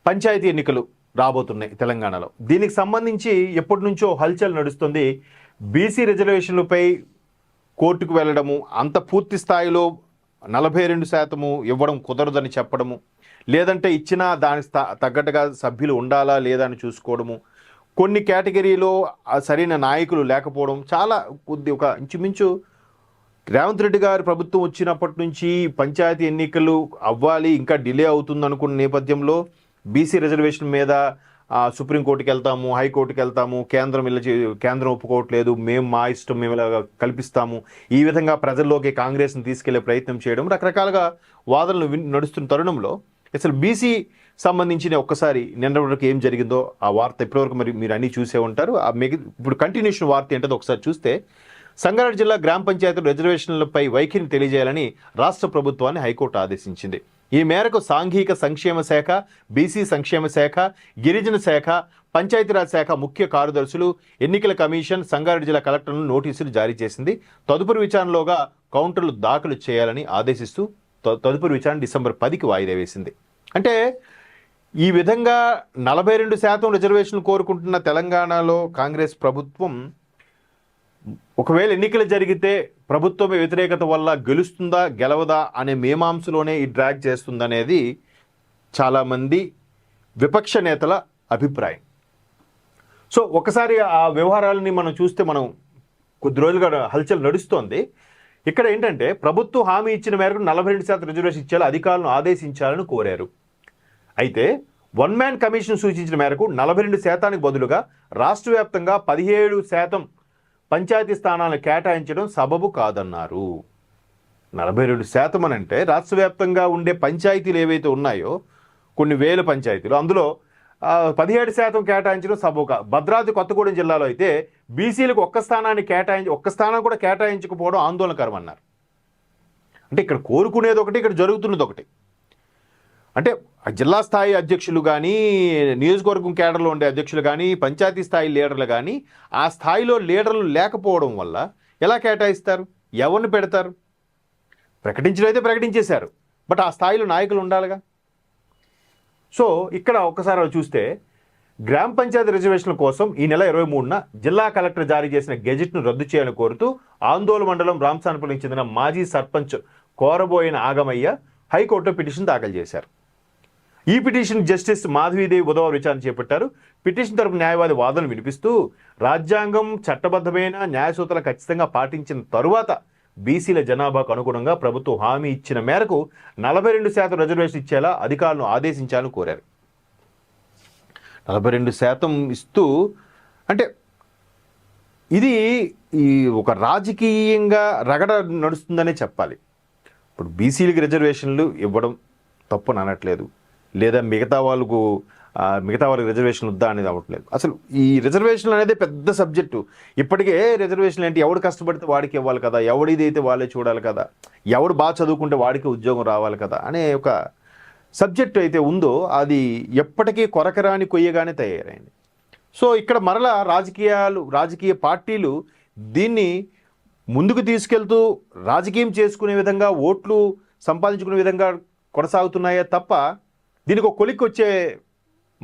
పంచాయతీ ఎన్నికలు రాబోతున్నాయి తెలంగాణలో. దీనికి సంబంధించి ఎప్పటి నుంచో హల్చల్ నడుస్తుంది. బీసీ రిజర్వేషన్లపై కోర్టుకు వెళ్ళడము, అంత పూర్తి స్థాయిలో 42% ఇవ్వడం కుదరదని చెప్పడము, లేదంటే ఇచ్చినా దానికి తగ్గట్టుగా సభ్యులు ఉండాలా లేదా అని చూసుకోవడము, కొన్ని కేటగిరీలో సరైన నాయకులు లేకపోవడం, చాలా ఒక ఇంచుమించు రేవంత్ రెడ్డి గారి ప్రభుత్వం వచ్చినప్పటి నుంచి పంచాయతీ ఎన్నికలు అవ్వాలి, ఇంకా డిలే అవుతుంది అనుకున్న నేపథ్యంలో బీసీ రిజర్వేషన్ మీద సుప్రీంకోర్టుకి వెళ్తాము, హైకోర్టుకి వెళ్తాము, కేంద్రం ఒప్పుకోవట్లేదు, మేము మా ఇష్టం మేము ఇలా కల్పిస్తాము, ఈ విధంగా ప్రజల్లోకి కాంగ్రెస్ని తీసుకెళ్లే ప్రయత్నం చేయడం, రకరకాలుగా వాదనలు నడుస్తున్న తరుణంలో అసలు బీసీ సంబంధించిన ఒక్కసారి నిన్న వరకు ఏం జరిగిందో ఆ వార్త ఇప్పటివరకు మీరు అన్నీ చూసే ఉంటారు. ఇప్పుడు కంటిన్యూషన్ వార్త ఏంటో ఒకసారి చూస్తే, సంగారెడ్డి జిల్లా గ్రామ పంచాయతీ రిజర్వేషన్లపై వైఖరిని తెలియజేయాలని రాష్ట్ర ప్రభుత్వాన్ని హైకోర్టు ఆదేశించింది. ఈ మేరకు సాంఘిక సంక్షేమ శాఖ, బీసీ సంక్షేమ శాఖ, గిరిజన శాఖ, పంచాయతీరాజ్ శాఖ ముఖ్య కార్యదర్శులు, ఎన్నికల కమిషన్, సంగారెడ్డి జిల్లా కలెక్టర్లను నోటీసులు జారీ చేసింది. తదుపరి విచారణలోగా కౌంటర్లు దాఖలు చేయాలని ఆదేశిస్తూ తదుపరి విచారణ డిసెంబర్ 10కి వాయిదా వేసింది. అంటే ఈ విధంగా 42% రిజర్వేషన్లు కోరుకుంటున్న తెలంగాణలో కాంగ్రెస్ ప్రభుత్వం ఒకవేళ ఎన్నికలు జరిగితే ప్రభుత్వం వ్యతిరేకత వల్ల గెలుస్తుందా గెలవదా అనే మీమాంసలోనే ఈ డ్రాగ్ చేస్తుందనేది చాలామంది విపక్ష నేతల అభిప్రాయం. సో ఒకసారి ఆ వ్యవహారాలని మనం చూస్తే, మనం కొద్ది రోజులుగా హల్చల్ నడుస్తోంది. ఇక్కడ ఏంటంటే ప్రభుత్వం హామీ ఇచ్చిన మేరకు 42% రిజర్వేషన్ ఇచ్చేలా అధికారులను ఆదేశించాలని కోరారు. అయితే వన్ మ్యాన్ కమిషన్ సూచించిన మేరకు 42% బదులుగా రాష్ట్ర వ్యాప్తంగా 17% పంచాయతీ స్థానాలను కేటాయించడం సబబు కాదన్నారు. 42% అని అంటే రాష్ట్ర వ్యాప్తంగా ఉండే పంచాయతీలు ఏవైతే ఉన్నాయో కొన్ని వేల పంచాయతీలు, అందులో 17% కేటాయించడం సబబు కాదు. భద్రాద్రి కొత్తగూడెం జిల్లాలో అయితే బీసీలకు ఒక్క స్థానం కూడా కేటాయించకపోవడం ఆందోళనకరం అన్నారు. అంటే ఇక్కడ కోరుకునేది ఒకటి, ఇక్కడ జరుగుతున్నది ఒకటి. అంటే జిల్లా స్థాయి అధ్యక్షులు కానీ, నియోజకవర్గం కేడర్లో ఉండే అధ్యక్షులు కానీ, పంచాయతీ స్థాయి లీడర్లు కానీ ఆ స్థాయిలో లీడర్లు లేకపోవడం వల్ల ఎలా కేటాయిస్తారు? ఎవరిని పెడతారు? ప్రకటించడం అయితే ప్రకటించేశారు, బట్ ఆ స్థాయిలో నాయకులు ఉండాలిగా. సో ఇక్కడ ఒక్కసారి చూస్తే గ్రామ పంచాయతీ రిజర్వేషన్ల కోసం ఈ నెల 23న జిల్లా కలెక్టర్ జారీ చేసిన గెజెట్ను రద్దు చేయాలని కోరుతూ ఆందోళన మండలం రామసానపల్లికి చెందిన మాజీ సర్పంచ్ కోరబోయిన ఆగమయ్య హైకోర్టులో పిటిషన్ దాఖలు చేశారు. ఈ పిటిషన్ జస్టిస్ మాధవీదేవి బుధవారం విచారణ చేపట్టారు. పిటిషన్ తరపు న్యాయవాది వాదనలు వినిపిస్తూ రాజ్యాంగం చట్టబద్ధమైన న్యాయ సూత్రాలు ఖచ్చితంగా పాటించిన తరువాత బీసీల జనాభాకు అనుగుణంగా ప్రభుత్వం హామీ ఇచ్చిన మేరకు 42% రిజర్వేషన్ ఇచ్చేలా అధికారులను ఆదేశించాలని కోరారు. 42% ఇస్తూ అంటే ఇది ఒక రాజకీయంగా రగడ నడుస్తుందనే చెప్పాలి. ఇప్పుడు బీసీలకి రిజర్వేషన్లు ఇవ్వడం తప్పు అనట్లేదు, లేదా మిగతా వాళ్ళకి రిజర్వేషన్లు వద్దా అనేది అవ్వట్లేదు. అసలు ఈ రిజర్వేషన్లు అనేది పెద్ద సబ్జెక్టు. ఇప్పటికే రిజర్వేషన్లు ఏంటి, ఎవడు కష్టపడితే వాడికి ఇవ్వాలి కదా, ఎవడిదైతే వాళ్ళే చూడాలి కదా, ఎవడు బాగా చదువుకుంటే వాడికి ఉద్యోగం రావాలి కదా అనే ఒక సబ్జెక్టు అయితే ఉందో అది ఎప్పటికీ కొరకరాని కొయ్యగానే తయారైంది. సో ఇక్కడ మరలా రాజకీయ పార్టీలు దీన్ని ముందుకు తీసుకెళ్తూ రాజకీయం చేసుకునే విధంగా, ఓట్లు సంపాదించుకునే విధంగా కొనసాగుతున్నాయే తప్ప దీనికి ఒక కొలిక్కి వచ్చే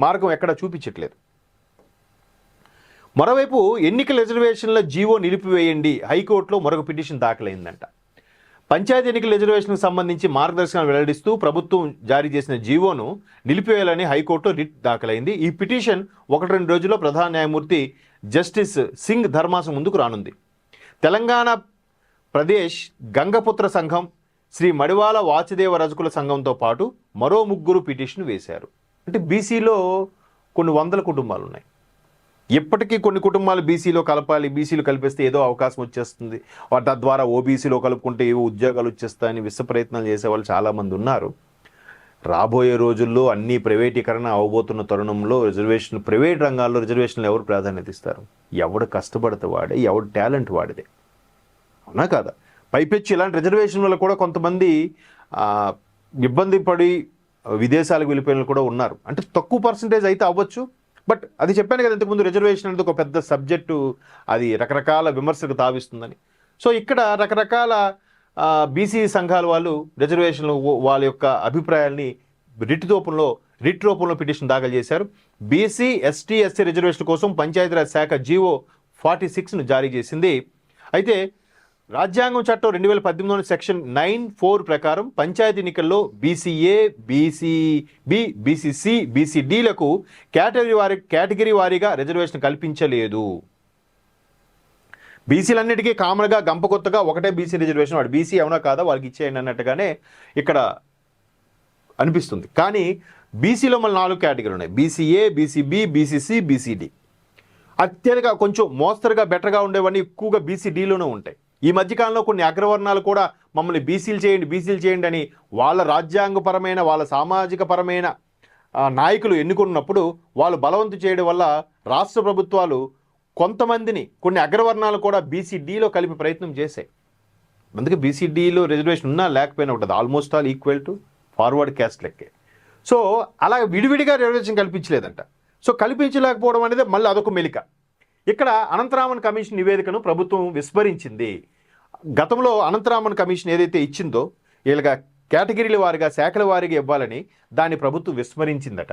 మార్గం ఎక్కడ చూపించట్లేదు. మరోవైపు ఎన్నికల రిజర్వేషన్ల జీవో నిలిపివేయండి, హైకోర్టులో మరొక పిటిషన్ దాఖలైందంట. పంచాయతీ ఎన్నికల రిజర్వేషన్కు సంబంధించి మార్గదర్శకాలు వెల్లడిస్తూ ప్రభుత్వం జారీ చేసిన జీవోను నిలిపివేయాలని హైకోర్టులో రిట్ దాఖలైంది. ఈ పిటిషన్ 1-2 రోజుల్లో ప్రధాన న్యాయమూర్తి జస్టిస్ సింగ్ ధర్మాసనం ముందుకు రానుంది. తెలంగాణ ప్రదేశ్ గంగపుత్ర సంఘం, శ్రీ మడివాల వాసుదేవ రజకుల సంఘంతో పాటు మరో 3 పిటిషన్ వేశారు. అంటే బీసీలో కొన్ని వందల కుటుంబాలు ఉన్నాయి. ఇప్పటికీ కొన్ని కుటుంబాలు బీసీలో కలపాలి, బీసీలు కలిపిస్తే ఏదో అవకాశం వచ్చేస్తుంది, తద్వారా ఓబీసీలో కలుపుకుంటే ఏవో ఉద్యోగాలు వచ్చేస్తాయని విశ్వ ప్రయత్నాలు చేసేవాళ్ళు చాలామంది ఉన్నారు. రాబోయే రోజుల్లో అన్ని ప్రైవేటీకరణ అవబోతున్న తరుణంలో ప్రైవేట్ రంగాల్లో రిజర్వేషన్లు ఎవరు ప్రాధాన్యత ఇస్తారు? ఎవడు కష్టపడితే వాడే, ఎవడు టాలెంట్ వాడిదే, అవునా కాదా? పైపెచ్చి ఇలాంటి రిజర్వేషన్ వల్ల కూడా కొంతమంది ఇబ్బంది పడి విదేశాలకు వెళ్ళిపోయిన కూడా ఉన్నారు. అంటే తక్కువ పర్సంటేజ్ అయితే అవ్వచ్చు, బట్ అది చెప్పాను కదా ఇంతకుముందు, రిజర్వేషన్ అనేది ఒక పెద్ద సబ్జెక్టు, అది రకరకాల విమర్శకు తావిస్తుందని. సో ఇక్కడ రకరకాల బీసీ సంఘాల వాళ్ళు రిజర్వేషన్లు వాళ్ళ యొక్క అభిప్రాయాల్ని రిట్ రూపంలో రిట్ రూపంలో పిటిషన్ దాఖలు చేశారు. బీసీ ఎస్టీ ఎస్సీ రిజర్వేషన్ కోసం పంచాయతీరాజ్ శాఖ జీవో 46ను జారీ చేసింది. అయితే రాజ్యాంగం చట్టం 2018 సెక్షన్ 9(4) ప్రకారం పంచాయతీ ఎన్నికల్లో బీసీఏ, బీసీబీ, బీసీసీ, బీసీడీలకు కేటగిరీ వారీగా రిజర్వేషన్ కల్పించలేదు. బీసీలన్నిటికీ కామన్గా గంపకొత్తగా ఒకటే బీసీ రిజర్వేషన్, వాడు బీసీ అవునా కాదా వాళ్ళకి ఇచ్చేయండి అన్నట్టుగానే ఇక్కడ అనిపిస్తుంది. కానీ బీసీలో మళ్ళీ 4 కేటగిరీలు ఉన్నాయి. BCA, BCB, BCC, BCD. అత్యధిక కొంచెం మోస్తరుగా బెటర్గా ఉండేవన్నీ ఎక్కువగా బీసీడీలోనే ఉంటాయి. ఈ మధ్యకాలంలో కొన్ని అగ్రవర్ణాలు కూడా మమ్మల్ని బీసీలు చేయండి అని వాళ్ళ రాజ్యాంగపరమైన వాళ్ళ సామాజిక పరమైన నాయకులు ఎన్నుకున్నప్పుడు వాళ్ళు బలవంతం చేయడం వల్ల రాష్ట్ర ప్రభుత్వాలు కొంతమందిని కొన్ని అగ్రవర్ణాలు కూడా బీసీడీలో కలిపి ప్రయత్నం చేశాయి. అందుకే బీసీడీలో రిజర్వేషన్ ఉన్నా లేకపోయినా ఉంటుంది, almost all equal to forward caste లెక్కే. సో అలా విడివిడిగా రిజర్వేషన్ కల్పించలేదంట. సో కల్పించలేకపోవడం అనేది మళ్ళీ అదొక మెలిక. ఇక్కడ అనంతరామన్ కమిషన్ నివేదికను ప్రభుత్వం విస్మరించింది. గతంలో అనంతరామన్ కమిషన్ ఏదైతే ఇచ్చిందో వీళ్ళగా కేటగిరీల వారిగా శాఖల వారిగా ఇవ్వాలని దాన్ని ప్రభుత్వం విస్మరించిందట.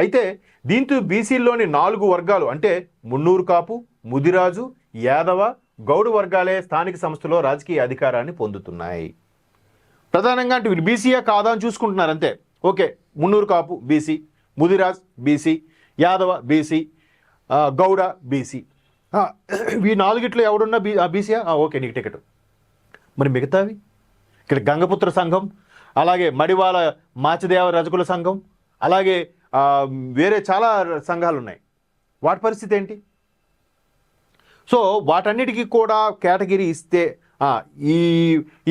అయితే దీంతో బీసీల్లోని 4 వర్గాలు అంటే మున్నూరు కాపు, ముదిరాజు, యాదవ, గౌడు వర్గాలే స్థానిక సంస్థలో రాజకీయ అధికారాన్ని పొందుతున్నాయి. ప్రధానంగా అంటే వీళ్ళు బీసీయా కాదా అని చూసుకుంటున్నారు అంతే. Okay, Munnuru Kapu BC, Mudiraj BC, Yadava BC, Gouda BC, ఈ 4గిట్లో ఎవడున్నా బీసీయా, ఓకే నీకు టికెట్. మరి మిగతావి ఇక్కడ గంగపుత్ర సంఘం, అలాగే మడివాల మాచదేవ రజకుల సంఘం, అలాగే వేరే చాలా సంఘాలు ఉన్నాయి. వాటి పరిస్థితి ఏంటి? సో వాటన్నిటికీ కూడా కేటగిరీ ఇస్తే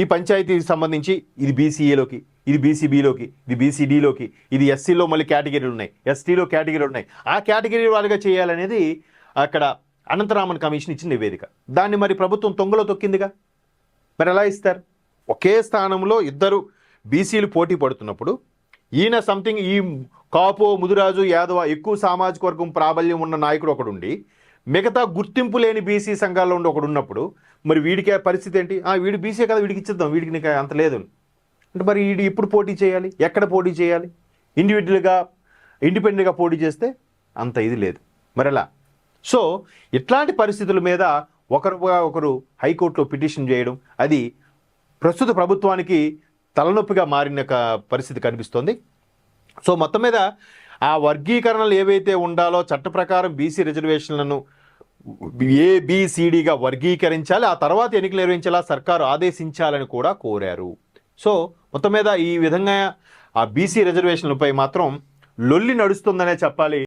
ఈ పంచాయతీకి సంబంధించి ఇది బీసీఏలోకి, ఇది బీసీబీలోకి, ఇది బీసీడీలోకి, ఇది ఎస్సీలో మళ్ళీ కేటగిరీలు ఉన్నాయి, ఎస్టీలో కేటగిరీలు ఉన్నాయి, ఆ కేటగిరీ వాళ్ళుగా చేయాలనేది అక్కడ అనంతరామన్ కమిషన్ ఇచ్చిన నివేదిక. దాన్ని మరి ప్రభుత్వం తొంగలో తొక్కిందిగా. మరి ఎలా ఇస్తారు? ఒకే స్థానంలో ఇద్దరు బీసీలు పోటీ పడుతున్నప్పుడు ఈయన సంథింగ్ ఈ కాపు, ముదిరాజు, యాదవ ఎక్కువ సామాజిక వర్గం ప్రాబల్యం ఉన్న నాయకుడు ఒకడుండి మిగతా గుర్తింపు లేని బీసీ సంఘాల్లో ఉండి ఒకడు ఉన్నప్పుడు మరి వీడికి పరిస్థితి ఏంటి? వీడు బీసీ కదా, వీడికి ఇచ్చిద్దాం, వీడికి నీకు అంత లేదు అంటే మరి వీడు ఎప్పుడు పోటీ చేయాలి, ఎక్కడ పోటీ చేయాలి? ఇండిపెండెంట్గా పోటీ చేస్తే అంత ఇది లేదు మరి ఎలా? సో ఇట్లాంటి పరిస్థితుల మీద ఒకరు హైకోర్టులో పిటిషన్ చేయడం అది ప్రస్తుత ప్రభుత్వానికి తలనొప్పిగా మారిన పరిస్థితి కనిపిస్తోంది. సో మొత్తం మీద ఆ వర్గీకరణలు ఏవైతే ఉండాలో చట్ట ప్రకారం బీసీ రిజర్వేషన్లను ఏబిసిడిగా వర్గీకరించాలి, ఆ తర్వాత ఎన్నికలు నిర్వహించేలా సర్కారు ఆదేశించాలని కూడా కోరారు. సో మొత్తం మీద ఈ విధంగా ఆ బీసీ రిజర్వేషన్లపై మాత్రం లొల్లి నడుస్తుందనే చెప్పాలి.